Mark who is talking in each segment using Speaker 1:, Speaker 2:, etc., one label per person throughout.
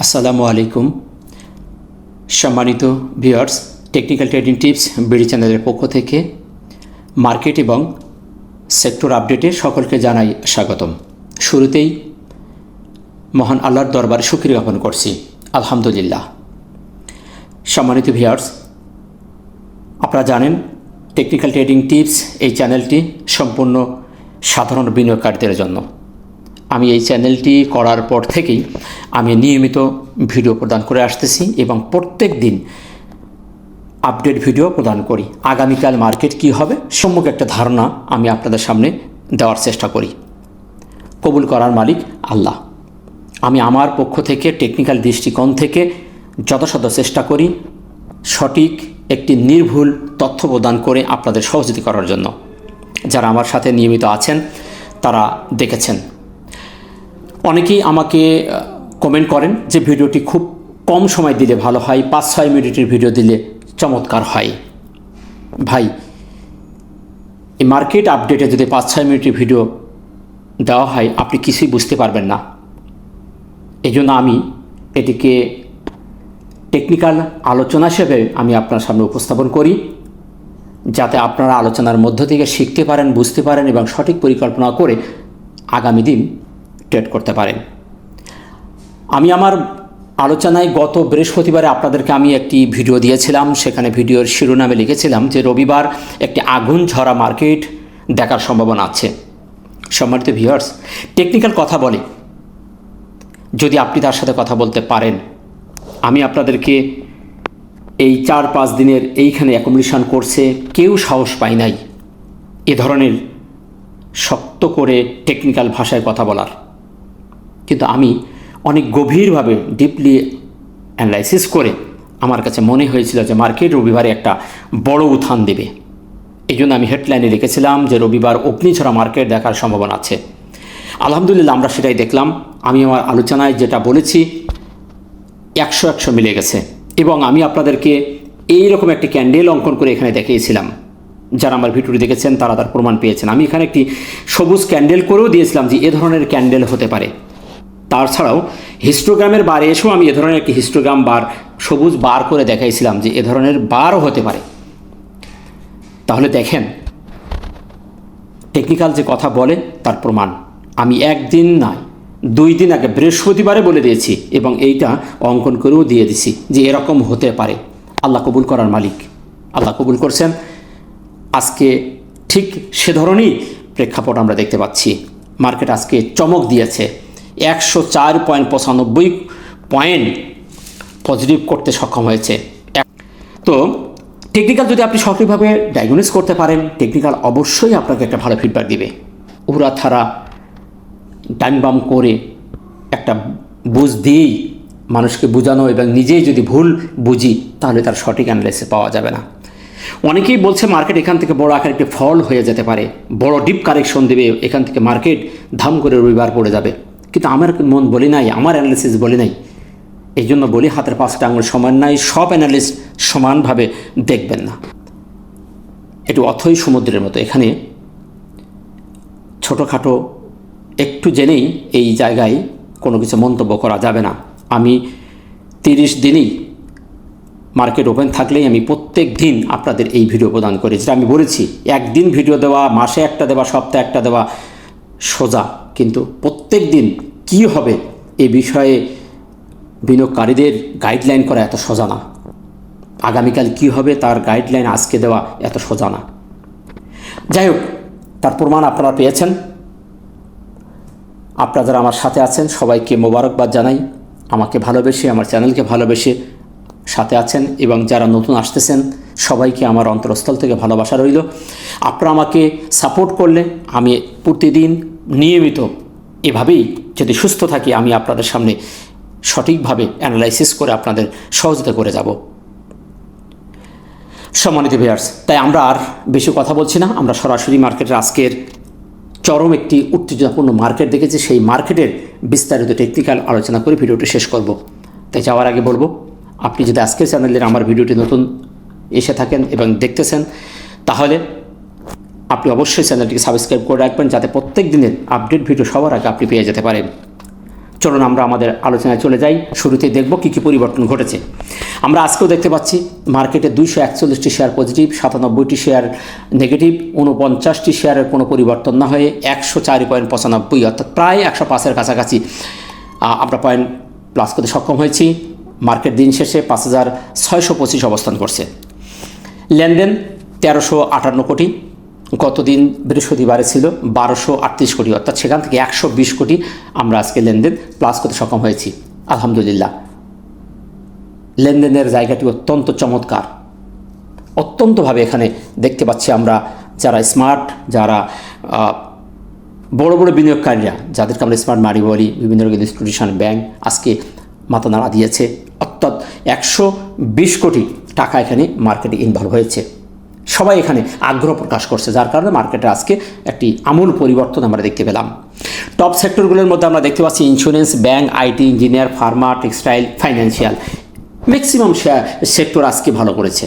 Speaker 1: আসসালামু আলাইকুম সম্মানিত viewers, technical trading tips BD চ্যানেলের পক্ষ থেকে মার্কেট এবং সেক্টর আপডেটে সকলকে জানাই স্বাগতম। শুরুতেই মহান আল্লাহর দরবারে শুকরিয়া জ্ঞাপন করছি, আলহামদুলিল্লাহ। সম্মানিত ভিউয়ার্স, আপনারা জানেন টেকনিক্যাল ট্রেডিং টিপস এই চ্যানেলটি সম্পূর্ণ সাধারণ বিনিয়োগকারীদের জন্য। আমি এই চ্যানেলটি করার পর থেকেই আমি নিয়মিত ভিডিও প্রদান করে আসতেছি এবং প্রত্যেক দিন আপডেট ভিডিও প্রদান করি। আগামীকাল মার্কেট কী হবে সম্যক একটা ধারণা আমি আপনাদের সামনে দেওয়ার চেষ্টা করি। কবুল করার মালিক আল্লাহ। আমি আমার পক্ষ থেকে টেকনিক্যাল দৃষ্টিকোণ থেকে যথাসাধ্য চেষ্টা করি সঠিক একটি নির্ভুল তথ্য প্রদান করে আপনাদের সহযোগিতা করার জন্য। যারা আমার সাথে নিয়মিত আছেন তারা দেখেছেন। অনেকেই আমাকে কমেন্ট করেন যে ভিডিওটি খুব কম সময় দিলে ভালো হয়, 5-6 মিনিটের ভিডিও দিলে চমৎকার হয়। ভাই, এই মার্কেট আপডেটে যদি 5-6 মিনিটের ভিডিও দেওয়া হয় আপনি কিছুই বুঝতে পারবেন না। এই জন্য আমি এটিকে টেকনিক্যাল আলোচনা হিসেবে আমি আপনার সামনে উপস্থাপন করি, যাতে আপনারা আলোচনার মধ্য থেকে শিখতে পারেন, বুঝতে পারেন এবং সঠিক পরিকল্পনা করে আগামী দিন ট্রেড করতে পারেন। আমি আমার আলোচনায় গত বৃহস্পতিবারে আপনাদেরকে আমি একটি ভিডিও দিয়েছিলাম। সেখানে ভিডিওর শিরোনামে লিখেছিলাম যে রবিবার একটি আগুন ঝরা মার্কেট দেখার সম্ভাবনা আছে। সম্মানিত ভিউয়ার্স, টেকনিক্যাল কথা বলে যদি আপনি তার সাথে কথা বলতে পারেন, আমি আপনাদেরকে এই 4-5 দিনের এইখানে অ্যাকোমোডেশন করছে কেউ সাহস পায় নাই এ ধরনের শক্ত করে টেকনিক্যাল ভাষায় কথা বলার। কিন্তু আমি অনেক গভীরভাবে ডিপলি অ্যানালাইসিস করে আমার কাছে মনে হয়েছিল যে মার্কেট রবিবারে একটা বড় উত্থান দেবে। এই জন্য আমি হেডলাইনে লিখেছিলাম যে রবিবার অগ্নিঝরা মার্কেট দেখার সম্ভাবনা আছে। আলহামদুলিল্লাহ আমরা সেটাই দেখলাম। আমি আমার আলোচনায় যেটা বলেছি 100 মিলে গেছে এবং আমি আপনাদেরকে এইরকম একটি ক্যান্ডেল অঙ্কন করে এখানে দেখিয়েছিলাম। যারা আমার ভিডিওটি দেখেছেন তারা তার প্রমাণ পেয়েছেন। আমি এখানে একটি সবুজ ক্যান্ডেল করেও দিয়েছিলাম যে এ ধরনের ক্যান্ডেল হতে পারে। তাছাড়াও হিস্টোগ্রামের বারে এসেও আমি এ ধরনের একটি হিস্টোগ্রাম বার সবুজ বার করে দেখাইছিলাম যে এ ধরনের বারও হতে পারে। তাহলে দেখেন টেকনিক্যাল যে কথা বলে তার প্রমাণ আমি একদিন নয় 2 দিন আগে বৃহস্পতিবারে বলে দিয়েছি এবং এইটা অঙ্কন করেও দিয়ে দিছি যে এরকম হতে পারে। আল্লাহ কবুল করার মালিক, আল্লাহ কবুল করছেন। আজকে ঠিক সে ধরনেরই প্রেক্ষাপট আমরা দেখতে পাচ্ছি। মার্কেট আজকে চমক দিয়েছে, 104.95 পয়েন্ট পজিটিভ করতে সক্ষম হয়েছে। তো টেকনিক্যাল যদি আপনি সঠিকভাবে ডায়াগনোস করতে পারেন, টেকনিক্যাল অবশ্যই আপনাকে একটা ভালো ফিডব্যাক দিবে। উড়া থারা ডান বাম করে একটা বুঝ দিয়েই মানুষকে বোঝানো এবং নিজেই যদি ভুল বুঝি তাহলে তার সঠিক অ্যানালাইসিস পাওয়া যাবে না। অনেকেই বলছে মার্কেট এখান থেকে বড় আকার একটি ফল হয়ে যেতে পারে, বড় ডিপ কারেকশন দেবে, এখান থেকে মার্কেট ধাম করে রবিবার পড়ে যাবে। কিন্তু আমার মন বলি নাই, আমার অ্যানালিসিস বলি নাই। এই জন্য বলি হাতের 5টা আঙুল সমান নাই, সব অ্যানালিস্ট সমানভাবে দেখবেন না। একটু অথই সমুদ্রের মতো, এখানে ছোটোখাটো একটু জেনেই এই জায়গায় কোনো কিছু মন্তব্য করা যাবে না। আমি 30 দিনই মার্কেট ওপেন থাকলেই আমি প্রত্যেক দিন আপনাদের এই ভিডিও প্রদান করি। যেটা আমি বলেছি একদিন ভিডিও দেওয়া, মাসে একটা দেওয়া, সপ্তাহে একটা দেওয়া সোজা, কিন্তু প্রত্যেক দিন কী হবে এ বিষয়ে বিনিয়োগকারীদের গাইডলাইন করা এত সোজা না। আগামীকাল কী হবে তার গাইডলাইন আজকে দেওয়া এত সোজা না। যাই হোক, তার প্রমাণ আপনারা পেয়েছেন। আপনারা যারা আমার সাথে আছেন সবাইকে মোবারকবাদ জানাই। আমাকে ভালোবেসে, আমার চ্যানেলকে ভালোবেসে সাথে আছেন এবং যারা নতুন আসতেছেন সবাইকে আমার অন্তরস্থল থেকে ভালোবাসা রইল। আপনারা আমাকে সাপোর্ট করলে আমি প্রতিদিন নিয়মিত এভাবেই যদি সুস্থ থাকি আমি আপনাদের সামনে সঠিকভাবে অ্যানালাইসিস করে আপনাদের সহযোগিতা করে যাব। সম্মানিত ভিউয়ার্স, তাই আমরা আর বেশি কথা বলছি না, আমরা সরাসরি মার্কেটের আজকের চরম একটি উত্তেজনাপূর্ণ মার্কেট দেখেছি, সেই মার্কেটের বিস্তারিত টেকনিক্যাল আলোচনা করে ভিডিওটি শেষ করব। তাই যাওয়ার আগে বলবো, আপনি যদি আজকের চ্যানেলের আমার ভিডিওটি নতুন এসে থাকেন এবং দেখতেছেন তাহলে আপনি অবশ্যই চ্যানেলটিকে সাবস্ক্রাইব করে রাখবেন, যাতে প্রত্যেক দিনের আপডেট ভিডিও সবার আগে আপনি পেয়ে যেতে পারেন। চলুন আমরা আমাদের আলোচনায় চলে যাই। শুরুতেই দেখব কী কী পরিবর্তন ঘটেছে। আমরা আজকেও দেখতে পাচ্ছি মার্কেটে 241টি শেয়ার পজিটিভ, 97টি শেয়ার নেগেটিভ, 49টি শেয়ারের কোনো পরিবর্তন না হয়ে 104.95 অর্থাৎ প্রায় 105-এর কাছাকাছি আমরা পয়েন্ট প্লাস করতে সক্ষম হয়েছি। মার্কেট দিন শেষে 5,625 অবস্থান করছে। লেনদেন 1358 কোটি, গতদিন বৃহস্পতিবারে ছিল 1238 কোটি, অর্থাৎ সেখান থেকে 120 কোটি আমরা আজকে লেনদেন প্লাস করতে সক্ষম হয়েছি। আলহামদুলিল্লাহ, লেনদেনের জায়গাটি অত্যন্ত চমৎকার। অত্যন্তভাবে এখানে দেখতে পাচ্ছি আমরা যারা স্মার্ট, যারা বড় বড় বিনিয়োগকারীরা, যাদেরকে আমরা স্মার্ট মানি বলি, বিভিন্ন রকম ইনস্টিটিউশন, ব্যাংক আজকে মাথা নাড়া দিয়েছে। অর্থাৎ 120 কোটি টাকা এখানে মার্কেটে ইনভলভ হয়েছে। সবাই এখানে আগ্রহ প্রকাশ করছে, যার কারণে মার্কেটে আজকে একটি আমূল পরিবর্তন আমরা দেখতে পেলাম। টপ সেক্টরগুলোর মধ্যে আমরা দেখতে পাচ্ছি insurance, bank, IT, engineer, Pharma, textile, financial, maximum sector আজকে ভালো করেছে।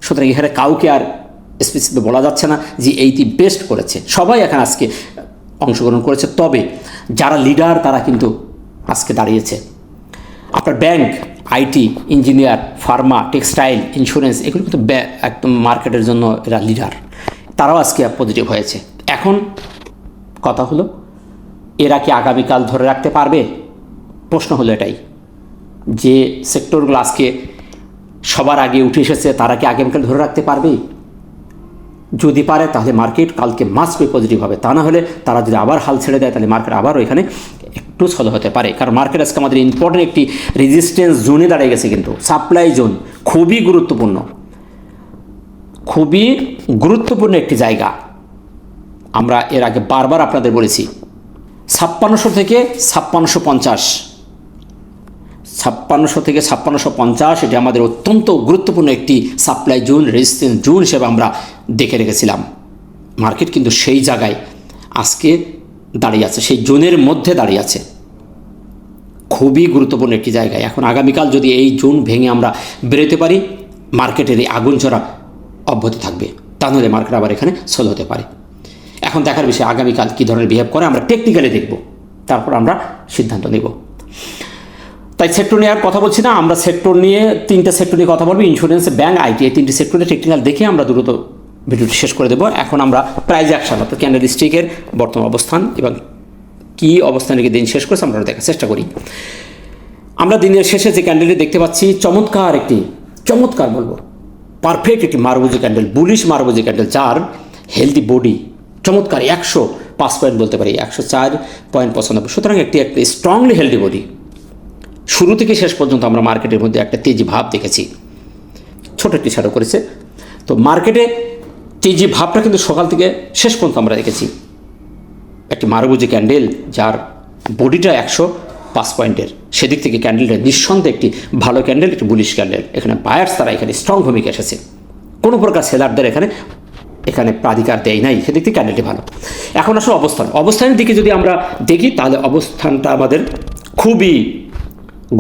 Speaker 1: সুতরাং এখানে কাউকে আর স্পেসিফিক বলা যাচ্ছে না যে এইটি বেস্ট করেছে, সবাই এখানে আজকে অংশগ্রহণ করেছে। তবে যারা লিডার তারা কিন্তু আজকে দাঁড়িয়েছে। আপনার bank, IT, engineer, Pharma, textile, insurance, এগুলো কিন্তু একদম মার্কেটের জন্য এরা লিডার, তারাও আজকে পজিটিভ হয়েছে। এখন কথা হলো, এরা কি আগামীকাল ধরে রাখতে পারবে? প্রশ্ন হলো এটাই, যে সেক্টরগুলো আজকে সবার আগে উঠে এসেছে তারা কি আগামীকাল ধরে রাখতে পারবে? যদি পারে তাহলে মার্কেট কালকে মাস্ট বি পজিটিভ হবে। তা না হলে তারা যদি আবার হাল ছেড়ে দেয় তাহলে মার্কেট আবারও এখানে একটু স্লো হতে পারে। কারণ মার্কেট আজকে আমাদের ইম্পর্টেন্ট একটি রেজিস্ট্যান্স জোনে দাঁড়িয়ে গেছে, কিন্তু সাপ্লাই জোন খুবই গুরুত্বপূর্ণ, খুবই গুরুত্বপূর্ণ একটি জায়গা। আমরা এর আগে বারবার আপনাদের বলেছি 5600 থেকে 5650, 5600 থেকে 5650 এটি আমাদের অত্যন্ত গুরুত্বপূর্ণ একটি সাপ্লাই জোন, রেজিস্ট্যান্স জোন হিসেবে আমরা দেখে রেখেছিলাম। মার্কেট কিন্তু সেই জায়গায় আজকে দাঁড়িয়ে আছে, সেই জোনের মধ্যে দাঁড়িয়ে আছে, খুবই গুরুত্বপূর্ণ একটি জায়গায়। এখন আগামীকাল যদি এই জোন ভেঙে আমরা বেরোতে পারি, মার্কেটের এই আগুন ঝরা অব্যাহত থাকবে, তা নাহলে মার্কেট আবার এখানে স্লো হতে পারে। এখন দেখার বিষয় আগামীকাল কী ধরনের বিহেভ করে, আমরা টেকনিক্যালি দেখব, তারপর আমরা সিদ্ধান্ত নেব। তাই সেক্টর নিয়ে আর কথা বলছি না, আমরা সেক্টর নিয়ে 3টে সেক্টর নিয়ে কথা বলবো, ইন্স্যুরেন্স, ব্যাংক, আইটি, এই 3টি সেক্টরে টেকনিক্যাল দেখে আমরা দ্রুত ভিডিওটি শেষ করে দেবো। এখন আমরা প্রাইস অ্যাকশন অর্থাৎ ক্যান্ডেল স্টিকের বর্তমান অবস্থান এবং কী অবস্থানে দিন শেষ করেছে আমরা দেখার চেষ্টা করি। আমরা দিনের শেষে যে ক্যান্ডেলটি দেখতে পাচ্ছি, চমৎকার বলবো পারফেক্ট একটি মারবুজি ক্যান্ডেল, বুলিশ মারবুজি ক্যান্ডেল, যার হেলদি বডি, চমৎকার 105 পয়েন্ট বলতে পারি, 104.95। সুতরাং একটি স্ট্রংলি হেলদি বডি। শুরু থেকে শেষ পর্যন্ত আমরা মার্কেটের মধ্যে একটা তেজি ভাব দেখেছি, ছোট একটি শ্যাডো করেছে। তো মার্কেটে তেজি ভাবটা কিন্তু সকাল থেকে শেষ পর্যন্ত আমরা দেখেছি। একটি মারবুজি ক্যান্ডেল যার বডিটা 105 পয়েন্টের, সেদিক থেকে ক্যান্ডেলটা নিঃসন্দেহে একটি ভালো ক্যান্ডেল, একটি বুলিশ ক্যান্ডেল। এখানে বায়ার্স তারা এখানে স্ট্রং ভূমিকা এসেছে, কোনো প্রকার সেলারদের এখানে প্রাধিকার দেয় নাই, সেদিক থেকে ক্যান্ডেলটি ভালো। এখন আসলে অবস্থানের দিকে যদি আমরা দেখি তাহলে অবস্থানটা আমাদের খুবই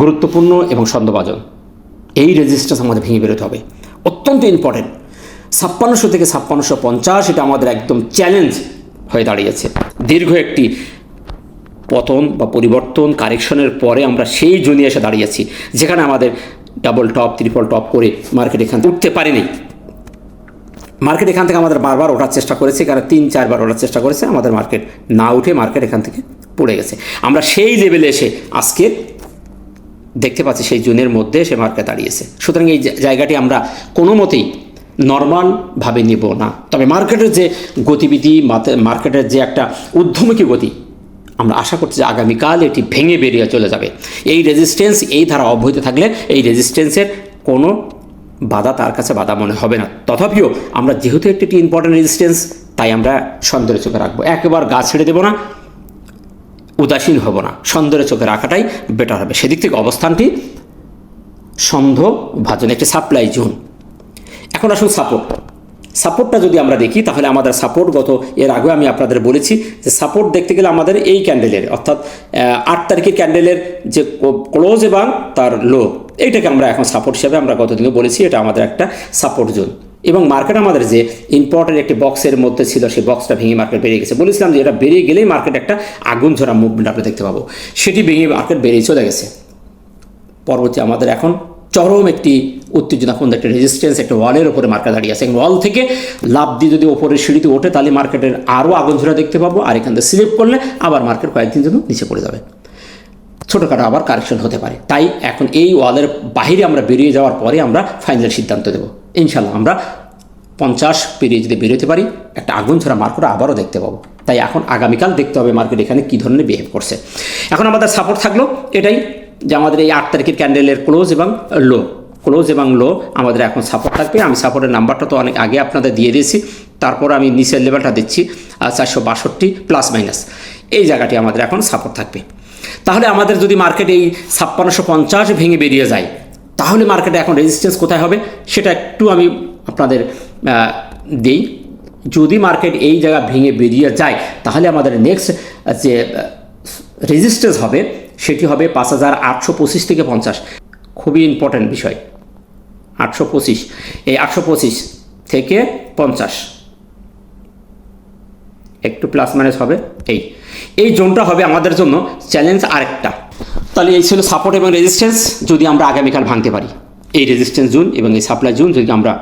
Speaker 1: গুরুত্বপূর্ণ এবং সন্দেহভাজন। এই রেজিস্ট্যান্স আমাদের ভেঙে বেরোতে হবে, অত্যন্ত ইম্পর্টেন্ট। 5600 থেকে 5650 এটা আমাদের একদম চ্যালেঞ্জ হয়ে দাঁড়িয়েছে। দীর্ঘ একটি পতন বা পরিবর্তন, কারেকশনের পরে আমরা সেই জোনে এসে দাঁড়িয়েছি, যেখানে আমাদের ডাবল টপ, ট্রিপল টপ করে মার্কেট এখান থেকে উঠতে পারেনি। মার্কেট এখান থেকে আমাদের বারবার ওঠার চেষ্টা করেছে, কারণ 3-4 বার ওঠার চেষ্টা করেছে, আমাদের মার্কেট না উঠে মার্কেট এখান থেকে পড়ে গেছে। আমরা সেই লেভেলে এসে আজকে দেখতে পাচ্ছি সেই জোনের মধ্যে সে মার্কেট দাঁড়িয়েছে। সুতরাং এই জায়গাটি আমরা কোনো মতেই নর্মালভাবে নেব না। তবে মার্কেটের যে গতিবিধি, মার্কেটের যে একটা ঊর্ধ্বমুখী গতি, আমরা আশা করছি যে আগামীকাল এটি ভেঙে বেরিয়ে চলে যাবে। এই রেজিস্ট্যান্স, এই ধারা অব্যাহত থাকলে এই রেজিস্ট্যান্সের কোনো বাধা তার কাছে বাধা মনে হবে না। তথাপিও আমরা যেহেতু একটি ইম্পর্টেন্ট রেজিস্ট্যান্স, তাই আমরা সন্দেহের চোখে রাখবো, একেবারে গা ছেড়ে দেবো না, উদাসীন হব না, সন্দেহের চোখে রাখাটাই বেটার হবে। সেদিক থেকে অবস্থানটি সন্দেহভাজন, একটি সাপ্লাই জোন। এখন আসুন সাপোর্টটা যদি আমরা দেখি তাহলে আমাদের সাপোর্ট এর আগে আমি আপনাদের বলেছি যে সাপোর্ট দেখতে গেলে আমাদের এই ক্যান্ডেলের অর্থাৎ 8 তারিখের ক্যান্ডেলের যে ক্লোজ এবং তার লো, এইটাকে আমরা এখন সাপোর্ট হিসাবে আমরা গতদিনও বলেছি, এটা আমাদের একটা সাপোর্ট জোন। এবং মার্কেট আমাদের যে ইম্পর্টেন্ট একটি বক্সের মধ্যে ছিল, সেই বক্সটা ভেঙে মার্কেট বেরিয়ে গেছে। বলেছিলাম যে এটা বেরিয়ে গেলেই মার্কেট একটা আগুন ঝরা মুভমেন্ট আমরা দেখতে পাবো, সেটি ভেঙে মার্কেট বেরিয়ে চলে গেছে। পরবর্তী আমাদের এখন চরম একটি উত্তেজনাপূর্ণ একটা রেজিস্ট্যান্স, একটা ওয়ালের উপরে মার্কেট দাঁড়িয়ে আছে। ওয়াল থেকে লাভ দিয়ে যদি ওপরের সিঁড়িতে ওঠে তাহলে মার্কেটের আরও আগুন ঝরা দেখতে পাবো, আর এখান থেকে স্লিপ করলে আবার মার্কেট কয়েকদিন জন্য নিচে পড়ে যাবে, ছোটোখাটো আবার কারেকশন হতে পারে। তাই এখন এই ওয়ালের বাইরে আমরা বেরিয়ে যাওয়ার পরে আমরা ফাইনাল সিদ্ধান্ত দেব। ইনশাল্লাহ আমরা 50 পেরিয়ে যদি বেরোতে পারি, একটা আগুন ঝরা মার্কেট আবারও দেখতে পাবো। তাই এখন আগামীকাল দেখতে হবে মার্কেট এখানে কী ধরনের বিহেভ করছে। এখন আমাদের সাপোর্ট থাকলো এটাই, যে আমাদের এই 8 তারিখের ক্যান্ডেলের ক্লোজ এবং লো আমাদের এখন সাপোর্ট থাকবে। আমি সাপোর্টের নাম্বারটা তো অনেক আগে আপনাদের দিয়ে দিয়েছি, তারপর আমি নিচের লেভেলটা দিচ্ছি 462 প্লাস মাইনাস, এই জায়গাটি আমাদের এখন সাপোর্ট থাকবে। তাহলে আমাদের যদি মার্কেট এই 5650 ভেঙে বেরিয়ে যায়, তাহলে মার্কেটে এখন রেজিস্ট্যান্স কোথায় হবে সেটা একটু আমি আপনাদের দিই। যদি মার্কেট এই জায়গা ভেঙে বেরিয়ে যায়, তাহলে আমাদের নেক্সট যে রেজিস্ট্যান্স হবে সেটি হবে 5825 থেকে 50। খুবই ইম্পর্ট্যান্ট বিষয়, 825, এই 825 থেকে 50 একটু প্লাস মাইনাস হবে। এই জোনটা হবে আমাদের জন্য চ্যালেঞ্জ আরেকটা। তাহলে এই ছিল সাপোর্ট এবং রেজিস্ট্যান্স। যদি আমরা আগামীকাল ভাঙতে পারি এই রেজিস্ট্যান্স জোন এবং এই সাপ্লাই জোন, যদি আমরা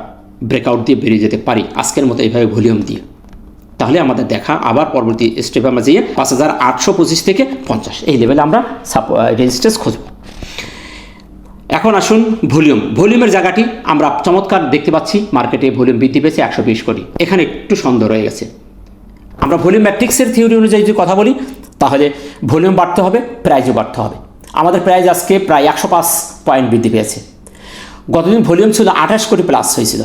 Speaker 1: ব্রেকআউট দিয়ে বেরিয়ে যেতে পারি আজকের মতো এইভাবে ভলিউম দিয়ে, তাহলে আমাদের দেখা আবার পরবর্তী স্টেপে আমরা যেয়ে 5825 থেকে 50 এই লেভেলে আমরা রেজিস্ট্যান্স খুঁজব। এখন আসুন ভলিউমের জায়গাটি আমরা চমৎকার দেখতে পাচ্ছি। মার্কেটে ভলিউম বৃদ্ধি পেয়েছে 120 কোটি। এখানে একটু সন্দেহ রয়ে গেছে। আমরা ভলিউম ম্যাট্রিক্সের থিওরি অনুযায়ী যদি কথা বলি, তাহলে ভলিউম বাড়তে হবে, প্রাইজও বাড়তে হবে। আমাদের প্রাইজ আজকে প্রায় 105 পয়েন্ট বৃদ্ধি পেয়েছে। গতদিন ভলিউম ছিল 28 কোটি প্লাস হয়েছিল,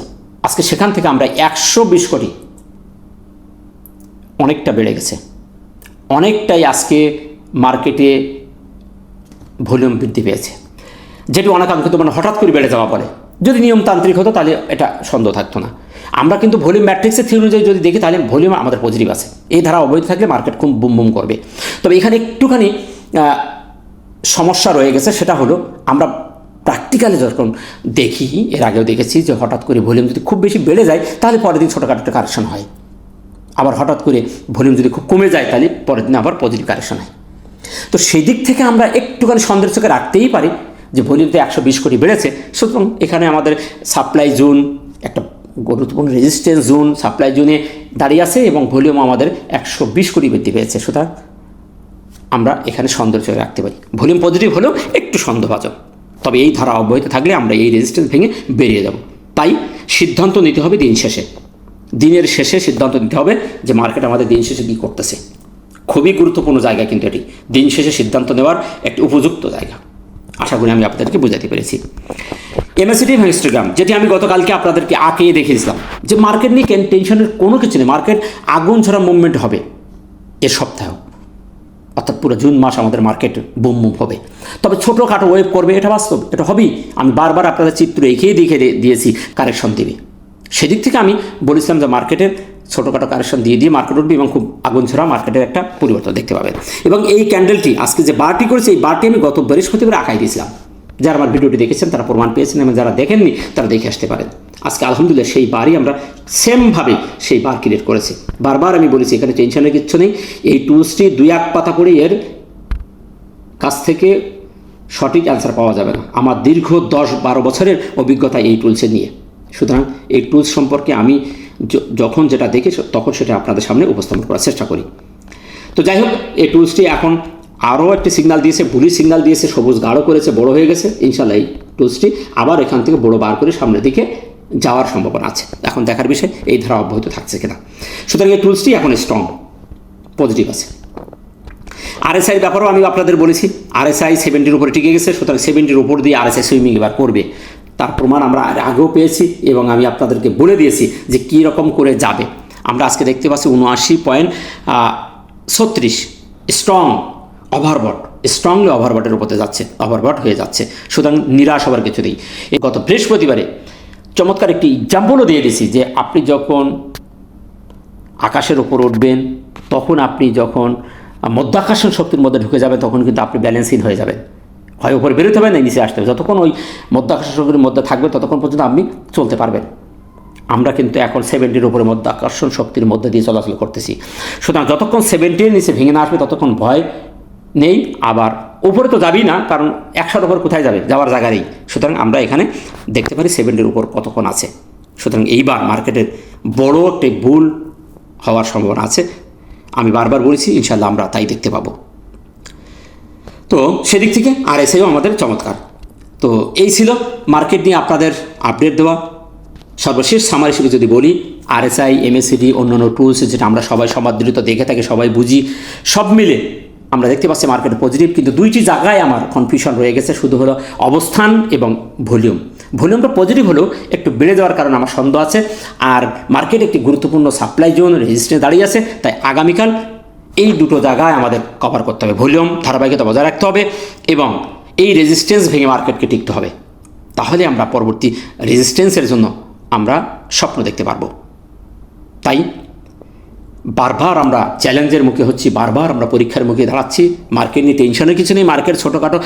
Speaker 1: আজকে সেখান থেকে আমরা 120 কোটি, অনেকটা বেড়ে গেছে। অনেকটাই আজকে মার্কেটে ভলিউম বৃদ্ধি পেয়েছে, যেটি অনাকাঙ্ক্ষিত, মানে হঠাৎ করে বেড়ে যাওয়া বলে। যদি নিয়মতান্ত্রিক হতো তাহলে এটা সন্দেহ থাকতো না। আমরা কিন্তু ভলিউম ম্যাট্রিক্সের থিওরি অনুযায়ী যদি দেখি, তাহলে ভলিউম আমাদের পজিটিভ আছে। এই ধারা অবৈধ থাকলে মার্কেট খুব বুম বুম করবে। তবে এখানে একটুখানি সমস্যা রয়ে গেছে, সেটা হলো আমরা প্র্যাকটিক্যালি যখন দেখি, এর আগেও দেখেছি যে হঠাৎ করে ভলিউম যদি খুব বেশি বেড়ে যায় তাহলে পরের দিন ছোটোখাটো একটা কারেকশন হয়, আবার হঠাৎ করে ভলিউম যদি খুব কমে যায় তাহলে পরের দিন আবার পজিটিভ কারেকশন হয়। তো সেই দিক থেকে আমরা একটুখানি সন্দেহের চোখে রাখতেই পারি যে ভলিউমতে 120 কোটি বেড়েছে, সুতরাং এখানে আমাদের সাপ্লাই জোন একটা গুরুত্বপূর্ণ রেজিস্ট্যান্স জোন, সাপ্লাই জোনে দাঁড়িয়ে আছে এবং ভলিউম আমাদের 120 কোটি বৃদ্ধি পেয়েছে। সুতরাং আমরা এখানে সন্দেহের চোখে রাখতে পারি। ভলিউম পজিটিভ হলেও একটু সন্দেহভাজন, তবে এই ধারা অব্যাহত থাকলে আমরা এই রেজিস্ট্যান্স ভেঙে বেরিয়ে যাব। তাই সিদ্ধান্ত নিতে হবে দিনের শেষে সিদ্ধান্ত নিতে হবে যে মার্কেট আমাদের দিন শেষে কী করতেছে। খুবই গুরুত্বপূর্ণ জায়গা কিন্তু এটি, দিন শেষে সিদ্ধান্ত নেওয়ার একটি উপযুক্ত জায়গা। আশা করি আমি আপনাদেরকে বোঝাতে পেরেছি। MACD এবং হিস্টোগ্রাম, যেটি আমি গতকালকে আপনাদেরকে আঁকিয়ে দেখিয়েছিলাম যে মার্কেট নিয়ে টেনশনের কোনো কিছু নেই, মার্কেট আগুন ছড়া মুভমেন্ট হবে এ সপ্তাহেও, অর্থাৎ পুরো জুন মাস আমাদের মার্কেট বুম বুম হবে। তবে ছোটোখাটো ওয়েভ করবে, এটা বাস্তব, এটা হবেই। আমি বারবার আপনাদের চিত্র এঁকেই দেখে দিয়েছি কারেকশন দেবে। সেদিক থেকে আমি বলেছিলাম যে মার্কেটের ছোটোখাটো কারেকশন দিয়ে মার্কেট উঠবে এবং খুব আগুন ছড়া মার্কেটের একটা পরিবর্তন দেখতে পাবেন। এবং এই ক্যান্ডেলটি আজকে যে বারটি করেছে, এই বারটি আমি গত বৃহস্পতিবার আঁকাই দিয়েছিলাম। যারা আমার ভিডিওটি দেখেছেন তারা প্রমাণ পেয়েছেন, এবং যারা দেখেননি তারা দেখে আসতে পারেন। আজকে আলহামদুলিল্লাহ সেই বারই আমরা সেমভাবে সেই বার ক্রিয়েট করেছি। বারবার আমি বলেছি এখানে টেনশনের কিচ্ছু নেই। এই টুলসটি 2-1 পাতা পড়ে এর কাছ থেকে সঠিক অ্যান্সার পাওয়া যাবে না। আমার দীর্ঘ 10-12 বছরের অভিজ্ঞতা এই টুলসে নিয়ে। সুতরাং এই টুলস সম্পর্কে আমি যখন যেটা দেখি তখন সেটা আপনাদের সামনে উপস্থাপন করার চেষ্টা করি। তো যাই হোক, এই টুলসটি এখন আরও একটি সিগন্যাল দিয়েছে, বুলিশ সিগন্যাল দিয়েছে, সবুজ গাঢ় করেছে, বড় হয়ে গেছে। ইনশাল্লাহ এই টুলসটি আবার এখান থেকে বড় বার করে সামনের দিকে যাওয়ার সম্ভাবনা আছে। এখন দেখার বিষয় এই ধারা অব্যাহত থাকছে কিনা। সুতরাং এই টুলসটি এখন স্ট্রং, পজিটিভ আছে। RSI ব্যাপারেও আমি আপনাদের বলেছি, RSI 70-র উপরে টিকে গেছে। সুতরাং 70-র উপর দিয়ে RSI সুইমিং এবার করবে, তার প্রমাণ আমরা আগেও পেয়েছি এবং আমি আপনাদেরকে বলে দিয়েছি যে কী রকম করে যাবে। আমরা আজকে দেখতে পাচ্ছি 79.36 স্ট্রং ওভারবট, স্ট্রংলি ওভারবটের উপরে যাচ্ছে, ওভারবট হয়ে যাচ্ছে। সুতরাং নিরাশ হবার কিছু নেই। গত বৃহস্পতিবারে চমৎকার একটি এক্সাম্পলও দিয়ে দিয়েছি যে আপনি যখন আকাশের ওপর উঠবেন, তখন আপনি যখন মধ্যাকর্ষণ শক্তির মধ্যে ঢুকে যাবেন, তখন কিন্তু আপনি ব্যালেন্সিং হয়ে যাবেন। হয় উপরে বেরোতে হবে না নিচে আসতে হবে। যতক্ষণ ওই মধ্যাকর্ষণ শক্তির মধ্যে থাকবে ততক্ষণ পর্যন্ত আপনি চলতে পারবেন। আমরা কিন্তু এখন 70-র উপরে মধ্যে আকর্ষণ শক্তির মধ্যে দিয়ে চলাচল করতেছি। সুতরাং যতক্ষণ 70-র নিচে ভেঙে না আসবে ততক্ষণ ভয় নেই। আবার উপরে তো যাবেই না, কারণ 100-র উপর কোথায় যাবে, যাওয়ার জায়গা নেই। সুতরাং আমরা এখানে দেখতে পারি 70-র উপর কতক্ষণ আছে। সুতরাং এইবার মার্কেটের বড় একটি বুল হওয়ার সম্ভাবনা আছে। আমি বারবার বলেছি, ইনশাল্লাহ আমরা তাই দেখতে পাবো। তো সেদিক থেকে RSIও আমাদের চমৎকার। তো এই ছিল মার্কেট নিয়ে আপনাদের আপডেট দেওয়া। সর্বশেষ সামারি হিসেবে যদি বলি, RSI, MACD, অন্যান্য টুলস যেটা আমরা সবাই সমাদৃত দেখে থাকি, সবাই বুঝি, সব মিলে আমরা দেখতে পাচ্ছি মার্কেট পজিটিভ। কিন্তু দুইটি জায়গায় আমার কনফিউশন রয়ে গেছে, শুধু হলো অবস্থান এবং ভলিউম। ভলিউমটা পজিটিভ হলেও একটু বেড়ে যাওয়ার কারণে আমার সন্দেহ আছে। আর মার্কেট একটি গুরুত্বপূর্ণ সাপ্লাই জোন, রেজিস্ট্যান্স দাঁড়িয়ে আছে। তাই আগামীকাল এই দুটো জায়গায় আমাদের কভার করতে হবে। ভলিউম ধারাবাহিকতা বজায় রাখতে হবে এবং এই রেজিস্ট্যান্স ভেঙে মার্কেটকে টিকতে হবে। তাহলে আমরা পরবর্তী রেজিস্ট্যান্সের জন্য আমরা স্বপ্ন দেখতে পারবো। তাই বারবার আমরা চ্যালেঞ্জের মুখে হচ্ছি, বারবার আমরা পরীক্ষার মুখে দাঁড়াচ্ছি। মার্কেট নিয়ে টেনশনের কিছু নেই। মার্কেট ছোটোখাটো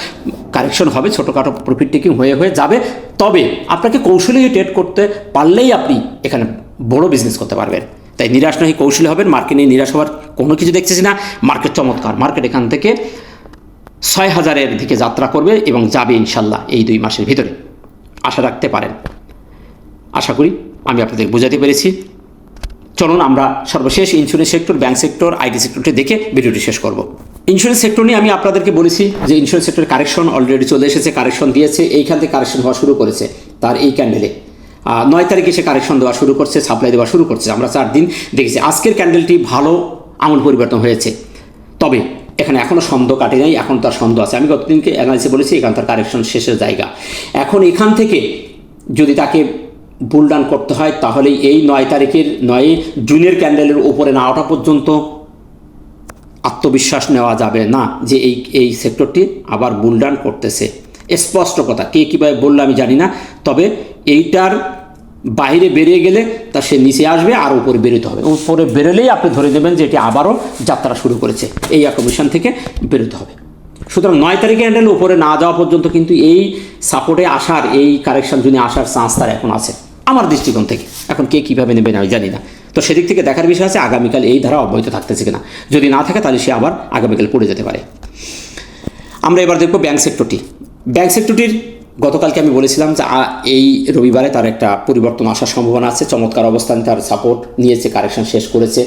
Speaker 1: কারেকশন হবে, ছোটোখাটো প্রফিট টেকিং হয়ে যাবে। তবে আপনাকে কৌশলী ট্রেড করতে পারলেই আপনি এখানে বড় বিজনেস করতে পারবেন। তাই নিরাশ নয়, কৌশলী হবেন। মার্কেট নিয়ে নিরাশ হওয়ার কোনো কিছু দেখতেছি না। মার্কেট চমৎকার। মার্কেট এখান থেকে 6000-এর দিকে যাত্রা করবে এবং যাবে ইনশাল্লাহ এই 2 মাসের ভিতরে। আশা রাখতে পারেন। আশা করি আমি আপনাদের বোঝাতে পেরেছি। চলুন আমরা সর্বশেষ insurance sector, bank sector, IT সেক্টরটি দেখে ভিডিওটি শেষ করব। ইন্স্যুরেন্স সেক্টর নিয়ে আমি আপনাদেরকে বলেছি যে ইন্স্যুরেন্স সেক্টরের কারেকশন অলরেডি চলে এসেছে, কারেকশন দিয়েছে। এইখান থেকে কারেকশন হওয়া শুরু করেছে তার এই ক্যান্ডেলে। 9 তারিখে সে কারেকশন দেওয়া শুরু করছে, সাপ্লাই দেওয়া শুরু করছে। আমরা 4 দিন দেখেছি। আজকের ক্যান্ডেলটি ভালো আমূল পরিবর্তন হয়েছে। তবে এখানে এখনও সন্দেহ কাটে নাই, এখন তার সন্দেহ আছে। আমি গতদিনকে অ্যানালিসিসে বলেছি এখান তার কারেকশন শেষের জায়গা। এখন এখান থেকে যদি তাকে বুল ডাউন করতে হয় তাহলে এই 9 তারিখের 9 জুনের ক্যান্ডেলের উপরে না ওঠা পর্যন্ত আত্মবিশ্বাস নেওয়া যাবে না যে এই সেক্টরটি আবার বুল ডাউন করতেছে। স্পষ্ট কথা, কে কীভাবে বললো আমি জানি না। তবে এইটার বাইরে বেরিয়ে গেলে তা সে নিচে আসবে আর উপরে বেরোতে হবে। উপরে বেরোলেই আপনি ধরে নেবেন যে এটি আবারও যাত্রা শুরু করেছে। এই অ্যাকোমোডেশন থেকে বেরোতে হবে। সুতরাং 9 তারিখে ক্যান্ডেল উপরে না যাওয়া পর্যন্ত কিন্তু এই সাপোর্টে আসার, এই কারেকশন জন্য আসার চান্স তার এখন আছে আমার দৃষ্টিকোণ থেকে। এখন কে কীভাবে নেবেন আমি জানি না। তো সেদিক থেকে দেখার বিষয় আছে আগামীকাল এই ধারা অব্যাহত থাকতেছে কিনা। যদি না থাকে তাহলে সে আবার আগামীকাল পড়ে যেতে পারে। আমরা এবার দেখব ব্যাংক সেক্টরটি। ব্যাংক সেক্টরটির গতকালকে আমি বলেছিলাম যে এই রবিবারে তার একটা পরিবর্তন আসার সম্ভাবনা আছে। চমৎকার অবস্থান, তার সাপোর্ট নিয়েছে, কারেকশন শেষ করেছে।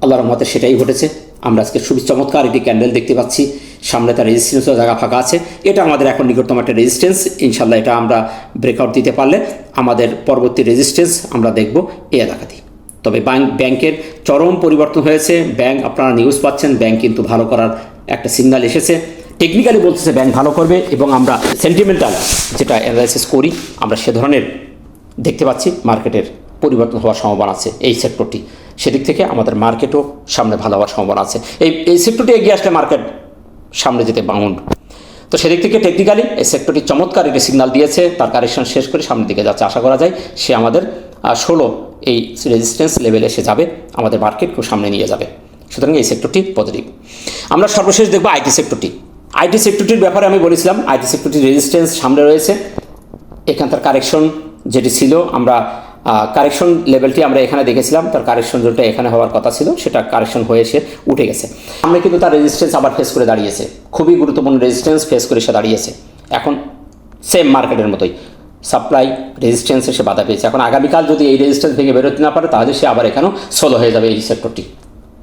Speaker 1: আল্লাহর রহমতে সেটাই ঘটেছে। আমরা আজকে খুবই চমৎকার একটি ক্যান্ডেল দেখতে পাচ্ছি। সামনে তার রেজিস্ট্যান্সও জায়গা ফাঁকা আছে। এটা আমাদের এখন নিকটতম একটা রেজিস্ট্যান্স। ইনশাল্লাহ এটা আমরা ব্রেকআউট দিতে পারলে আমাদের পরবর্তী রেজিস্ট্যান্স আমরা দেখব এই এলাকাতেই। তবে ব্যাংকের চরম পরিবর্তন হয়েছে। ব্যাংক, আপনারা নিউজ পাচ্ছেন, ব্যাংক কিন্তু ভালো করার একটা সিগন্যাল এসেছে। টেকনিক্যালি বলতেছে ব্যাংক ভালো করবে এবং আমরা সেন্টিমেন্টাল যেটা অ্যানালাইসিস করি আমরা সে ধরনের দেখতে পাচ্ছি মার্কেটের পরিবর্তন হওয়ার সম্ভাবনা আছে এই সেক্টরটি। সেদিক থেকে আমাদের মার্কেটও সামনে ভালো হওয়ার সম্ভাবনা আছে। এই সেক্টরটি এগিয়ে আসলে মার্কেট সামনে যেতে বাউন্ড। তো সেদিক থেকে টেকনিক্যালি এই সেক্টরটি চমৎকার একটি সিগন্যাল দিয়েছে। তার কারেকশন শেষ করে সামনের দিকে যাচ্ছে। আশা করা যায় সে আমাদের 16 এই রেজিস্ট্যান্স লেভেলে এসে যাবে, আমাদের মার্কেটকেও সামনে নিয়ে যাবে। সুতরাং এই সেক্টরটি পজিটিভ। আমরা সর্বশেষ দেখব আইটি সেক্টরটি। আইটি সেক্টরটির ব্যাপারে আমি বলেছিলাম আইটি সেক্টরটির রেজিস্ট্যান্স সামনে রয়েছে। এখানকার কারেকশন যেটি ছিল, আমরা কারেকশন লেভেলটি আমরা এখানে দেখেছিলাম। তার কারেকশন যেটা এখানে হওয়ার কথা ছিল সেটা কারেকশন হয়ে এসে উঠে গেছে। আমরা কিন্তু তার রেজিস্ট্যান্স আবার ফেস করে দাঁড়িয়েছে। খুবই গুরুত্বপূর্ণ রেজিস্ট্যান্স ফেস করে সে দাঁড়িয়েছে। এখন সেম মার্কেটের মতোই সাপ্লাই রেজিস্ট্যান্স এসে বাধা পেয়েছে। এখন আগামীকাল যদি এই রেজিস্ট্যান্স ভেঙে বেরোতে না পারে তাহলে সে আবার এখানেও সোলো হয়ে যাবে এই সেক্টরটি।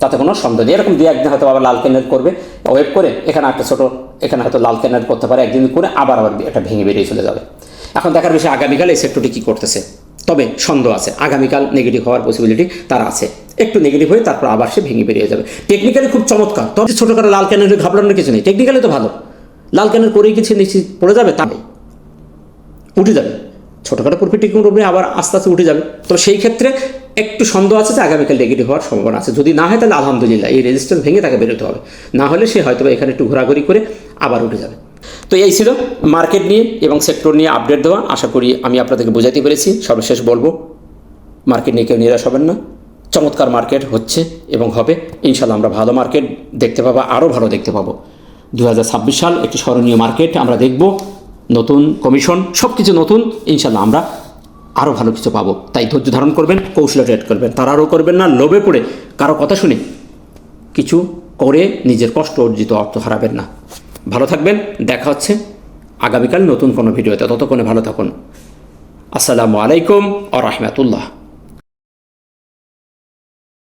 Speaker 1: তাতে কোনো সন্দেহ নেই। এরকম 2-1 দিন হয়তো আবার লাল ক্যান্ডেল করবে, ওয়েব করে এখানে একটা ছোটো, এখানে হয়তো লাল ক্যান্ডেল করতে পারে, একদিন করে আবার এটা ভেঙে বেরিয়ে চলে যাবে। এখন দেখার বিষয় আগামীকাল এই সেক্টরটি কী করতেছে। তবে সন্দেহ আছে আগামীকাল নেগেটিভ হওয়ার পসিবিলিটি তার আছে। একটু নেগেটিভ হয়ে তারপর আবার সে ভেঙে বেরিয়ে যাবে। টেকনিক্যালি খুব চমৎকার। তবে ছোটোখাটো লাল ক্যান্ডেল ঘাবড়ানোর কিছু নেই। টেকনিক্যালি তো ভালো। লাল ক্যান্ডেল করেই কিছু নিশ্চিত পড়ে যাবে, তা উঠে যাবে। ছোটোখাটো প্রফিট টেকিং উপরে আবার আস্তে আস্তে উঠে যাবে। তো সেই ক্ষেত্রে একটু সন্দেহ আছে যে আগামীকাল নেগেটিভ হওয়ার সম্ভাবনা আছে। যদি না হয় তাহলে আলহামদুলিল্লাহ এই রেজিস্ট্যান্স ভেঙে তাকে বেরোতে হবে। না হলে সে হয়তো এখানে একটু ঘোরাঘুরি করে আবার উঠে যাবে। তো এই ছিল মার্কেট নিয়ে এবং সেক্টর নিয়ে আপডেট দেওয়া। আশা করি আমি আপনাদেরকে বোঝাতে পেরেছি। সর্বশেষ বলবো মার্কেট নিয়ে কেউ নিরাশ হবেন না। চমৎকার মার্কেট হচ্ছে এবং হবে। ইনশাল্লাহ আমরা ভালো মার্কেট দেখতে পাবো, আরও ভালো দেখতে পাবো। 2026 সাল একটি স্মরণীয় মার্কেট আমরা দেখব। নতুন কমিশন, সব কিছু নতুন। ইনশাল্লাহ আমরা আরও ভালো কিছু পাবো। তাই ধৈর্য ধারণ করবেন, কৌশলে ট্রেড করবেন, তাড়াহুড়ো করবেন না, লোভে পড়ে কারো কথা শুনে কিছু করে নিজের কষ্ট অর্জিত অর্থ হারাবেন না। ভালো থাকবেন, দেখা হচ্ছে আগামীকাল নতুন কোনো ভিডিওতে। ততক্ষণে ভালো থাকুন। আসসালামু আলাইকুম ওয়া রাহমাতুল্লাহ।